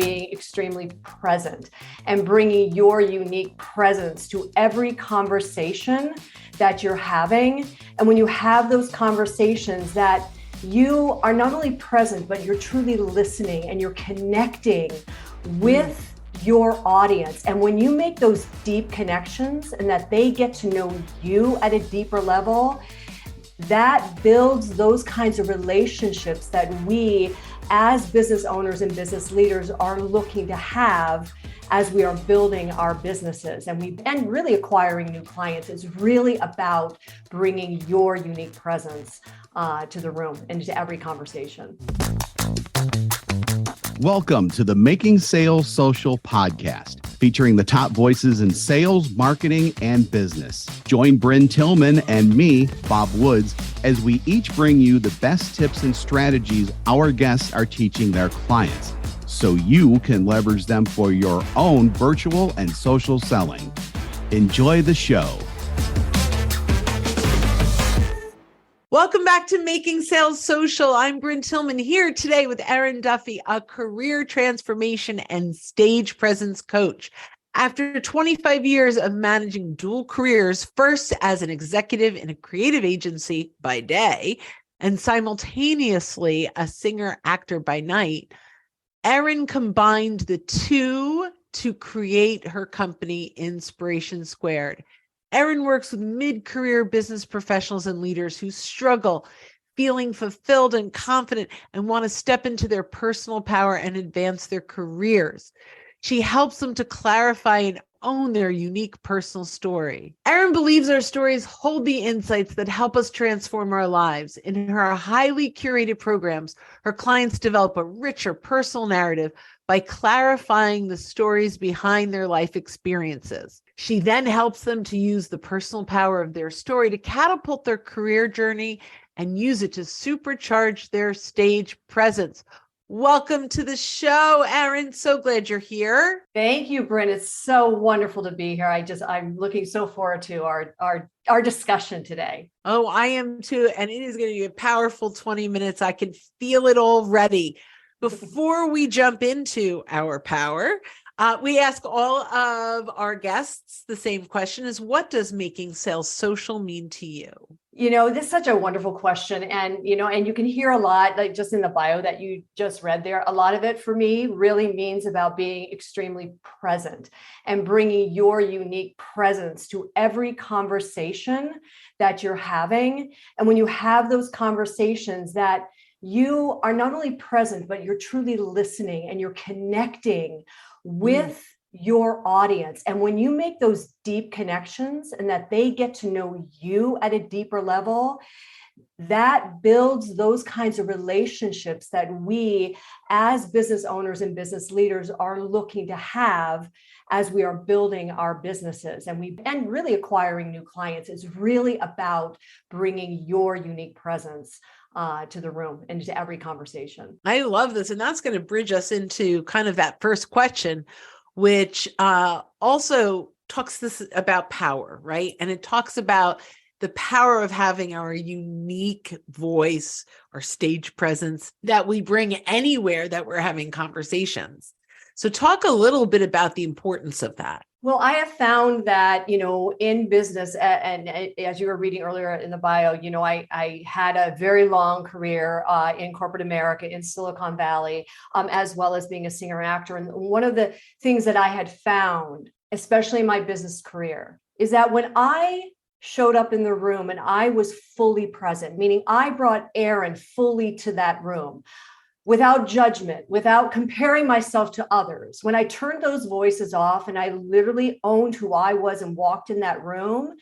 being extremely present and bringing your unique presence to every conversation that you're having. And when you have those conversations, that you are not only present, but you're truly listening and you're connecting with your audience. And when you make those deep connections and that they get to know you at a deeper level, that builds those kinds of relationships that we as business owners and business leaders are looking to have as we are building our businesses and really acquiring new clients. Is really about bringing your unique presence to the room and to every conversation. Welcome to the Making Sales Social podcast, featuring the top voices in sales, marketing, and business. Join Bryn Tillman and me, Bob Woods, as we each bring you the best tips and strategies our guests are teaching their clients, so you can leverage them for your own virtual and social selling. Enjoy the show. Welcome back to Making Sales Social. I'm Bryn Tillman here today with Erin Duffy, a career transformation and stage presence coach. After 25 years of managing dual careers, first as an executive in a creative agency by day and simultaneously a singer-actor by night, Erin combined the two to create her company, Inspiration Squared. Erin works with mid-career business professionals and leaders who struggle feeling fulfilled and confident and want to step into their personal power and advance their careers. She helps them to clarify and own their unique personal story. Erin believes our stories hold the insights that help us transform our lives. In her highly curated programs, her clients develop a richer personal narrative by clarifying the stories behind their life experiences. She then helps them to use the personal power of their story to catapult their career journey and use it to supercharge their stage presence. Welcome to the show, Erin. So glad you're here. Thank you, Bryn. It's so wonderful to be here. I'm looking so forward to our discussion today. Oh, I am too. And it is going to be a powerful 20 minutes. I can feel it already. Before we jump into our power, we ask all of our guests the same question: is what does making sales social mean to you? This is such a wonderful question. And you can hear a lot, like just in the bio that you just read there. A lot of it for me really means about being extremely present and bringing your unique presence to every conversation that you're having. And when you have those conversations, that you are not only present, but you're truly listening and you're connecting with your audience. And when you make those deep connections and that they get to know you at a deeper level, that builds those kinds of relationships that we as business owners and business leaders are looking to have as we are building our businesses and really acquiring new clients. Is really about bringing your unique presence to the room and to every conversation. I love this. And that's going to bridge us into kind of that first question, which also talks this about power, right? And it talks about the power of having our unique voice, our stage presence that we bring anywhere that we're having conversations. So talk a little bit about the importance of that. Well, I have found that, in business, and as you were reading earlier in the bio, I had a very long career in corporate America, in Silicon Valley, as well as being a singer actor. And one of the things that I had found, especially in my business career, is that when I showed up in the room and I was fully present, meaning I brought Erin fully to that room, without judgment, without comparing myself to others. When I turned those voices off and I literally owned who I was and walked in that room,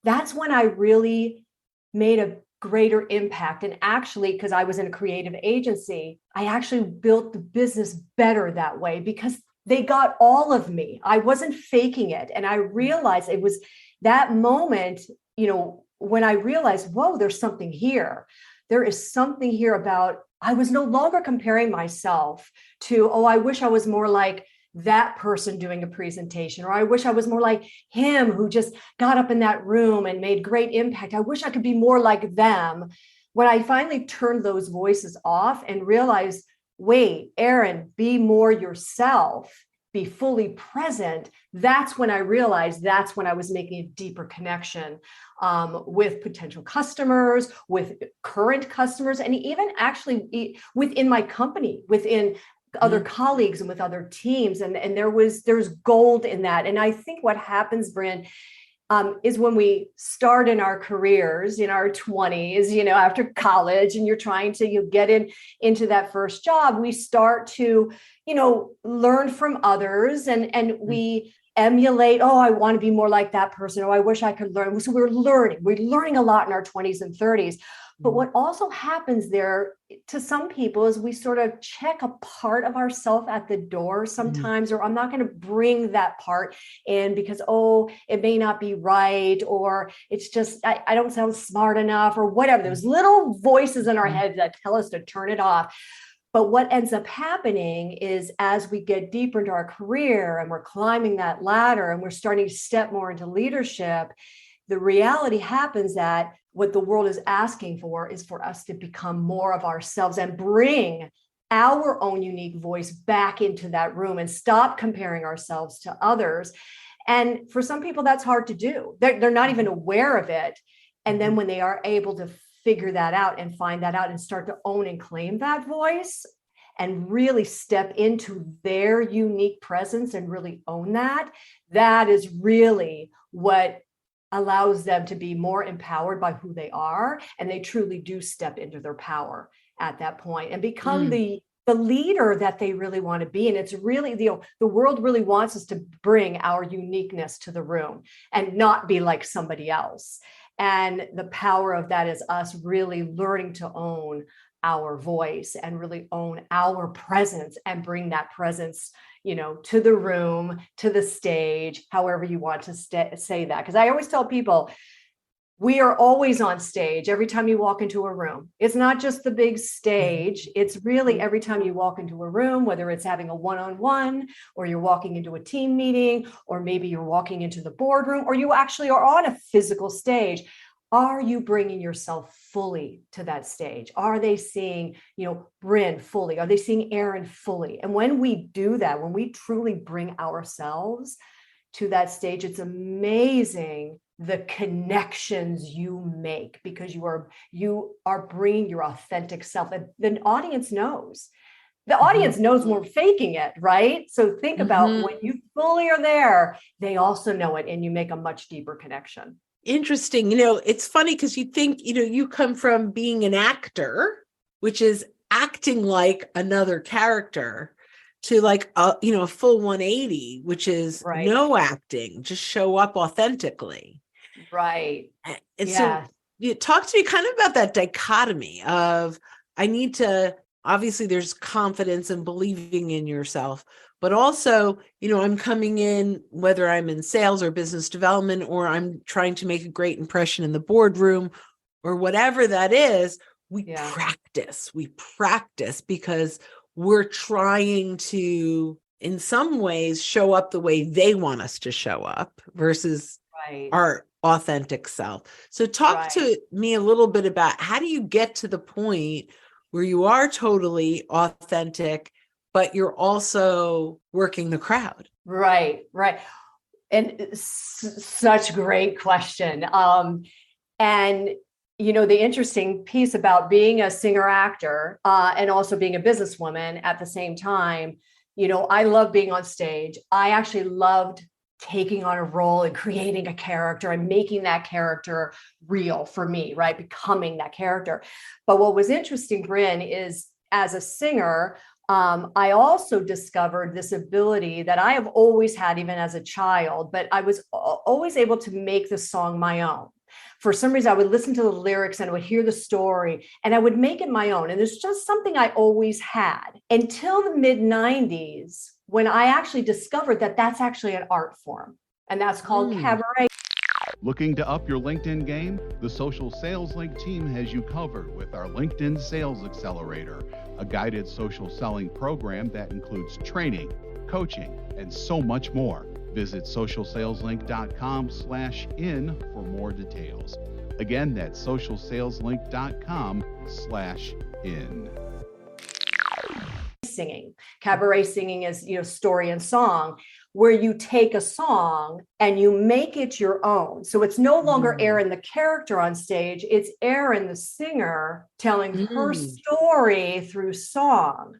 that's when I really made a greater impact. And actually, because I was in a creative agency, I actually built the business better that way because they got all of me. I wasn't faking it. And I realized it was that moment, when I realized, whoa, there's something here. There is something here about, I was no longer comparing myself to, I wish I was more like that person doing a presentation, or I wish I was more like him who just got up in that room and made great impact. I wish I could be more like them. When I finally turned those voices off and realized, wait, Erin, be more yourself, be fully present, that's when I realized that's when I was making a deeper connection with potential customers, with current customers, and even actually within my company, within other colleagues and with other teams. And there's gold in that. And I think what happens, Bryn, is when we start in our careers in our 20s, after college, and you're trying to get into that first job, we start to, learn from others, and we emulate, oh, I want to be more like that person, or I wish I could learn. So we're learning a lot in our 20s and 30s. But what also happens there to some people is we sort of check a part of ourselves at the door sometimes, or I'm not going to bring that part in because, oh, it may not be right, or it's just, I don't sound smart enough, or whatever. There's little voices in our heads that tell us to turn it off. But what ends up happening is as we get deeper into our career and we're climbing that ladder and we're starting to step more into leadership, the reality happens that what the world is asking for is for us to become more of ourselves and bring our own unique voice back into that room and stop comparing ourselves to others. And for some people, that's hard to do. They're not even aware of it. And then when they are able to figure that out and find that out and start to own and claim that voice and really step into their unique presence and really own that, that is really what allows them to be more empowered by who they are. And they truly do step into their power at that point and become the leader that they really want to be. And it's really, the world really wants us to bring our uniqueness to the room and not be like somebody else. And the power of that is us really learning to own our voice and really own our presence and bring that presence, to the room, to the stage, however you want to say that. Because I always tell people, we are always on stage every time you walk into a room. It's not just the big stage. It's really every time you walk into a room, whether it's having a one-on-one or you're walking into a team meeting, or maybe you're walking into the boardroom, or you actually are on a physical stage. Are you bringing yourself fully to that stage? Are they seeing, Bryn fully? Are they seeing Erin fully? And when we do that, when we truly bring ourselves to that stage, it's amazing the connections you make because you are bringing your authentic self. And the audience knows. The audience knows we're faking it, right? So think about when you fully are there, they also know it, and you make a much deeper connection. Interesting. It's funny because you think, you come from being an actor, which is acting like another character, to like a full 180, which is no acting, just show up authentically. Right. And so you talk to me kind of about that dichotomy of, I need to, obviously there's confidence and believing in yourself, but also, I'm coming in, whether I'm in sales or business development, or I'm trying to make a great impression in the boardroom or whatever that is, we practice because we're trying to, in some ways, show up the way they want us to show up versus our authentic self. So talk to me a little bit about, how do you get to the point where you are totally authentic, but you're also working the crowd? Right. And such great question. And, the interesting piece about being a singer actor and also being a businesswoman at the same time, I love being on stage. I actually loved taking on a role and creating a character and making that character real for me, right? Becoming that character. But what was interesting, Bryn, is as a singer, I also discovered this ability that I have always had, even as a child, but I was always able to make the song my own. For some reason, I would listen to the lyrics and I would hear the story and I would make it my own. And there's just something I always had until the mid-90s, when I actually discovered that that's actually an art form, and that's called cabaret. Looking to up your LinkedIn game? The Social Sales Link team has you covered with our LinkedIn Sales Accelerator, a guided social selling program that includes training, coaching, and so much more. Visit socialsaleslink.com/in for more details. Again, that's socialsaleslink.com/in. singing. Cabaret singing is, story and song, where you take a song and you make it your own. So it's no longer Erin, the character on stage. It's Erin, the singer, telling her story through song.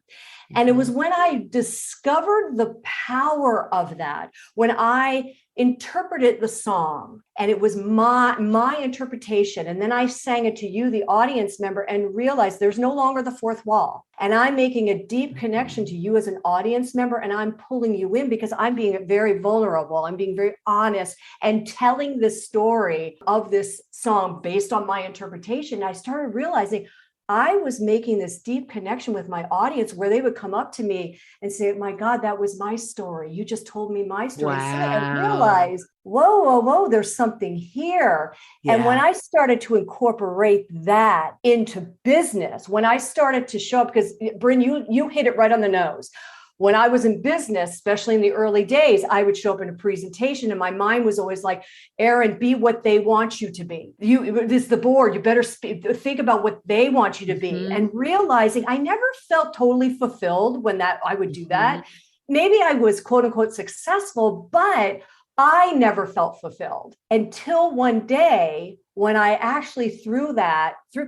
And it was when I discovered the power of that, when I interpreted the song and it was my interpretation. And then I sang it to you, the audience member, and realized there's no longer the fourth wall. And I'm making a deep connection to you as an audience member. And I'm pulling you in because I'm being very vulnerable. I'm being very honest and telling this story of this song based on my interpretation. I started realizing I was making this deep connection with my audience where they would come up to me and say, my God, that was my story. You just told me my story. Wow. So I realized, whoa, there's something here. Yeah. And when I started to incorporate that into business, when I started to show up, because Bryn, you hit it right on the nose. When I was in business, especially in the early days, I would show up in a presentation and my mind was always like, Erin, be what they want you to be. This is the board. You better think about what they want you to be. And realizing I never felt totally fulfilled when I would do that. Maybe I was quote unquote successful, but I never felt fulfilled until one day when I actually threw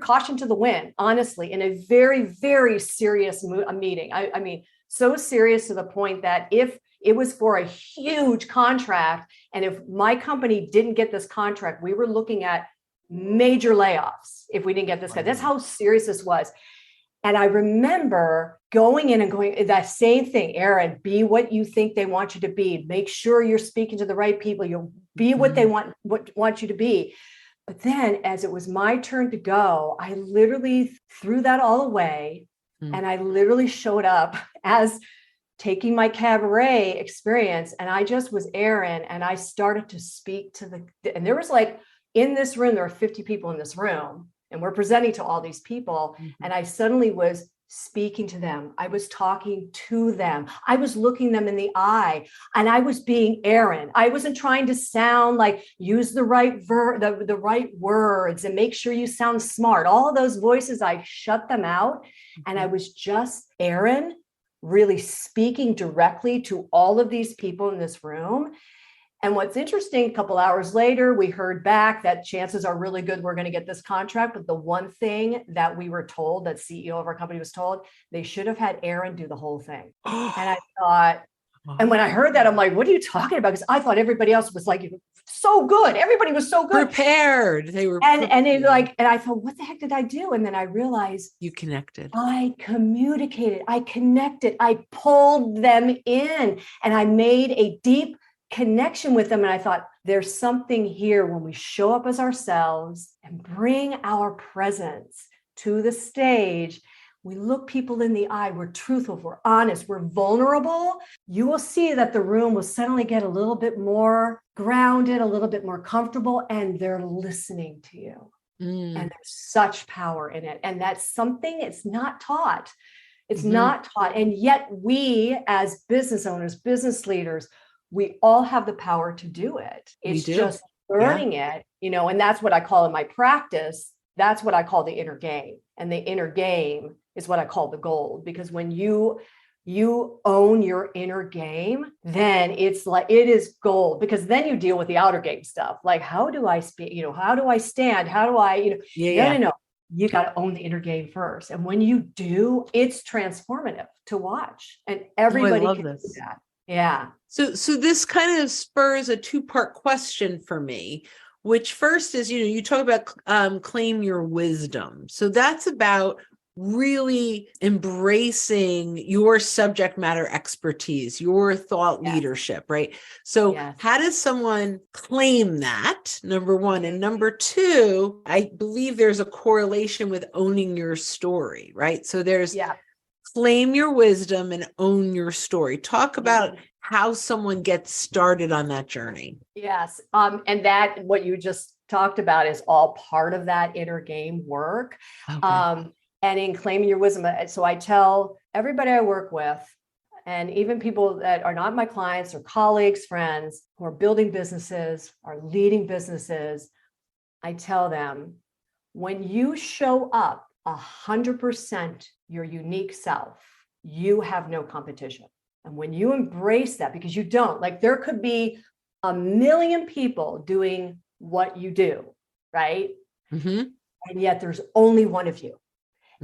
caution to the wind, honestly, in a very, very serious meeting. I mean, so serious to the point that if it was for a huge contract, and if my company didn't get this contract, we were looking at major layoffs if we didn't get this. That's how serious this was. And I remember going in and going, that same thing, Erin, be what you think they want you to be. Make sure you're speaking to the right people. You'll be what they want you to be. But then as it was my turn to go, I literally threw that all away. And I literally showed up as taking my cabaret experience. And I just was Erin. And I started to speak to and there was in this room, there are 50 people in this room. And we're presenting to all these people. And I suddenly was speaking to them. I was talking to them. I was looking them in the eye and I was being Erin. I wasn't trying to sound like use the right the right words and make sure you sound smart. All of those voices, I shut them out. And I was just Erin, really speaking directly to all of these people in this room. And what's interesting, a couple hours later, we heard back that chances are really good we're going to get this contract. But the one thing that we were told, that CEO of our company was told, they should have had Erin do the whole thing. And I thought, and when I heard that, I'm like, what are you talking about? Because I thought everybody else was so good. Everybody was so good. Prepared. They were and I thought, what the heck did I do? And then I realized you connected. I communicated, I connected, I pulled them in, and I made a deep connection with them. And I thought, there's something here when we show up as ourselves and bring our presence to the stage. We look people in the eye, we're truthful, we're honest, we're vulnerable. You will see that the room will suddenly get a little bit more grounded, a little bit more comfortable, and they're listening to you. And there's such power in it. And that's something it's not taught. It's not taught. And yet we as business owners, business leaders, we all have the power to do it. It's just learning it, and that's what I call in my practice. That's what I call the inner game. And the inner game is what I call the gold, because when you own your inner game, then it is gold, because then you deal with the outer game stuff. Like, how do I speak? How do I stand? How do I, no. You got to own the inner game first. And when you do, it's transformative to watch, and everybody can do that. Yeah. So this kind of spurs a two-part question for me, which first is, you talk about claim your wisdom. So that's about really embracing your subject matter expertise, your thought leadership, right? So how does someone claim that, number one? And number two, I believe there's a correlation with owning your story, right? So there's claim your wisdom and own your story. Talk about how someone gets started on that journey. Yes. And that, what you just talked about, is all part of that inner game work. Okay. And in claiming your wisdom. So I tell everybody I work with, and even people that are not my clients or colleagues, friends who are building businesses, are leading businesses, I tell them, when you show up 100% your unique self, you have no competition. And when you embrace that, because you don't, like there could be a million people doing what you do, right? Mm-hmm. And yet there's only one of you.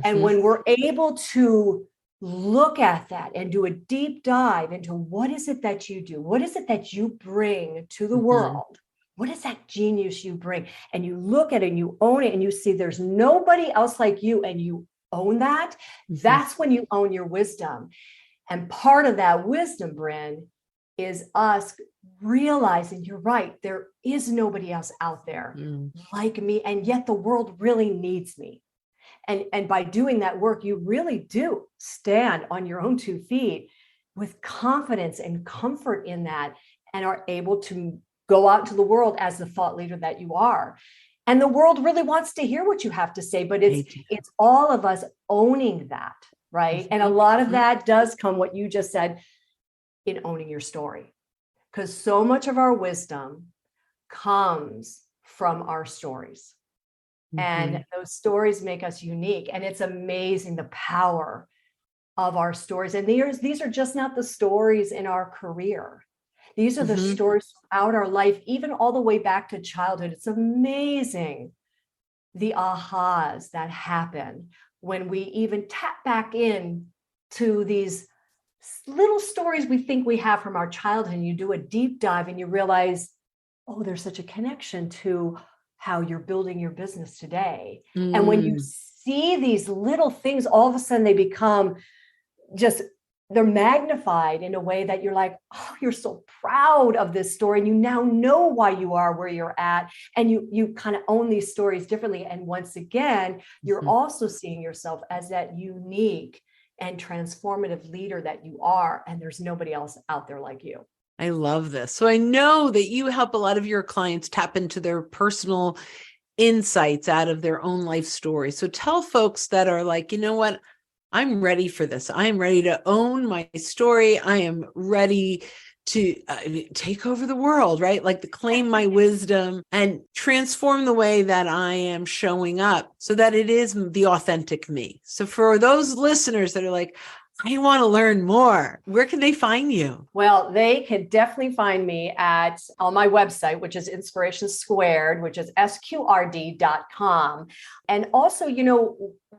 And when we're able to look at that and do a deep dive into what is it that you do? What is it that you bring to the world? What is that genius you bring? And you look at it and you own it and you see there's nobody else like you and you own that. That's when you own your wisdom. And part of that wisdom, Bryn, is us realizing you're right. There is nobody else out there like me. And yet the world really needs me. And by doing that work, you really do stand on your own 2 feet with confidence and comfort in that, and are able to go out into the world as the thought leader that you are. And the world really wants to hear what you have to say, but it's all of us owning that, right? And a lot of that does come, what you just said, in owning your story. Because so much of our wisdom comes from our stories. And those stories make us unique. And it's amazing the power of our stories. And these are just not the stories in our career. These are the stories throughout our life, even all the way back to childhood. It's amazing the ahas that happen when we even tap back in to these little stories we think we have from our childhood. And you do a deep dive and you realize, oh, there's such a connection to how you're building your business today. And when you see these little things, all of a sudden they become they're magnified in a way that you're like, oh, you're so proud of this story. And you now know why you are where you're at. And you kind of own these stories differently. And once again, you're also seeing yourself as that unique and transformative leader that you are. And there's nobody else out there like you. I love this. So I know that you help a lot of your clients tap into their personal insights out of their own life story. So tell folks that are like, you know what, I'm ready for this. I am ready to own my story. I am ready to take over the world, right? Like to claim my wisdom and transform the way that I am showing up so that it is the authentic me. So for those listeners that are like, I want to learn more, where can they find you? Well, they can definitely find me on my website, which is Inspiration Squared, which is sqrd.com. And also,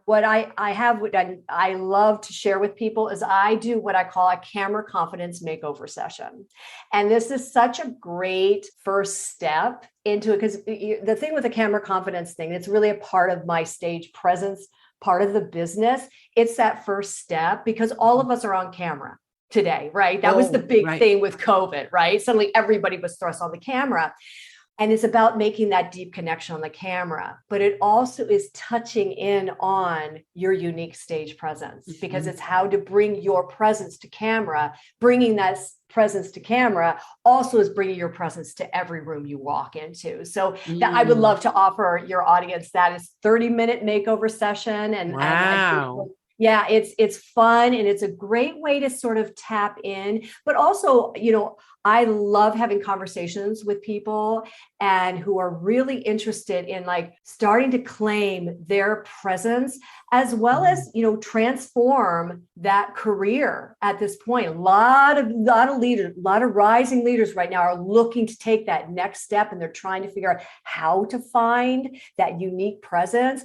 what I love to share with people is I do what I call a camera confidence makeover session. And this is such a great first step into it, because the thing with the camera confidence thing, it's really a part of my stage presence, part of the business. It's that first step, because all of us are on camera today, right? That was the big thing with COVID, right? Suddenly everybody was thrust on the camera. And it's about making that deep connection on the camera, but it also is touching in on your unique stage presence, because it's how to bring your presence to camera. Bringing that presence to camera also is bringing your presence to every room you walk into. So that I would love to offer your audience that is 30-minute makeover session. And yeah, it's fun, and it's a great way to sort of tap in, but also, I love having conversations with people and who are really interested in like starting to claim their presence, as well as, transform that career at this point. A lot of leaders, a lot of rising leaders right now are looking to take that next step, and they're trying to figure out how to find that unique presence.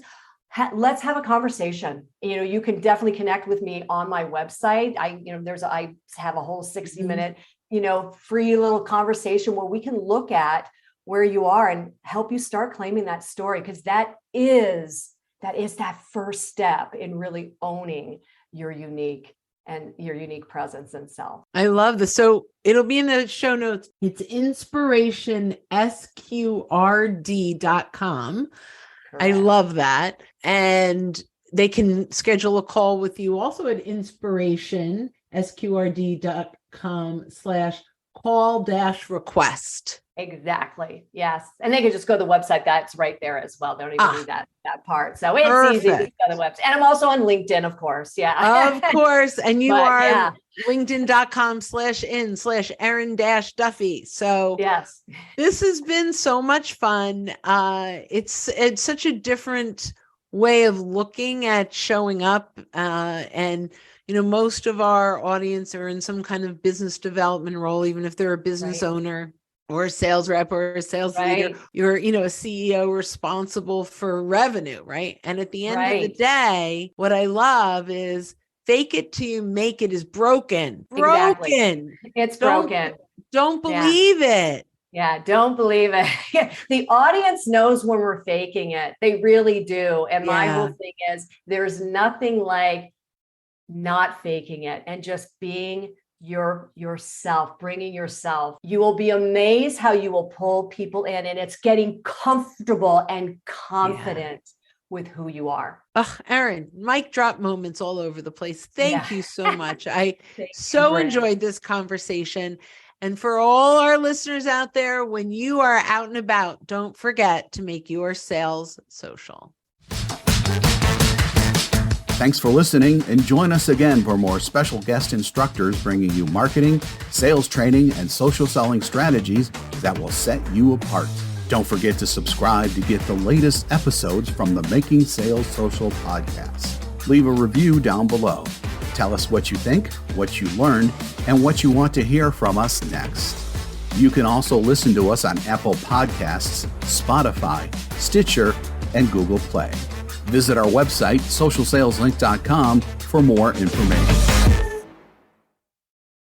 Let's have a conversation. You can definitely connect with me on my website. I have a whole 60-minute, free little conversation where we can look at where you are and help you start claiming that story, because that is that first step in really owning your unique presence and self. I love this. So it'll be in the show notes. It's inspirationsqrd.com. Correct. I love that. And they can schedule a call with you also at inspirationsqrd.com/call-request. Exactly. Yes. And they can just go to the website. That's right there as well. They don't even need that part. So it's easy to go to the website. And I'm also on LinkedIn, of course. Yeah. Of course. And you are linkedin.com/in/Erin-Duffy. So yes, this has been so much fun. It's such a different way of looking at showing up. And, most of our audience are in some kind of business development role, even if they're a business owner or a sales rep or a sales leader, you're, a CEO responsible for revenue, right? And at the end of the day, what I love is fake it till you make it is broken. Exactly. It's broken. Don't believe it. Yeah, don't believe it. The audience knows when we're faking it. They really do. And my whole thing is there's nothing like not faking it and just being yourself, bringing yourself. You will be amazed how you will pull people in, and it's getting comfortable and confident with who you are. Erin, mic drop moments all over the place. Thank you so much. I so enjoyed this conversation. And for all our listeners out there, when you are out and about, don't forget to make your sales social. Thanks for listening, and join us again for more special guest instructors bringing you marketing, sales training, and social selling strategies that will set you apart. Don't forget to subscribe to get the latest episodes from the Making Sales Social podcast. Leave a review down below. Tell us what you think, what you learned, and what you want to hear from us next. You can also listen to us on Apple Podcasts, Spotify, Stitcher, and Google Play. Visit our website, socialsaleslink.com, for more information.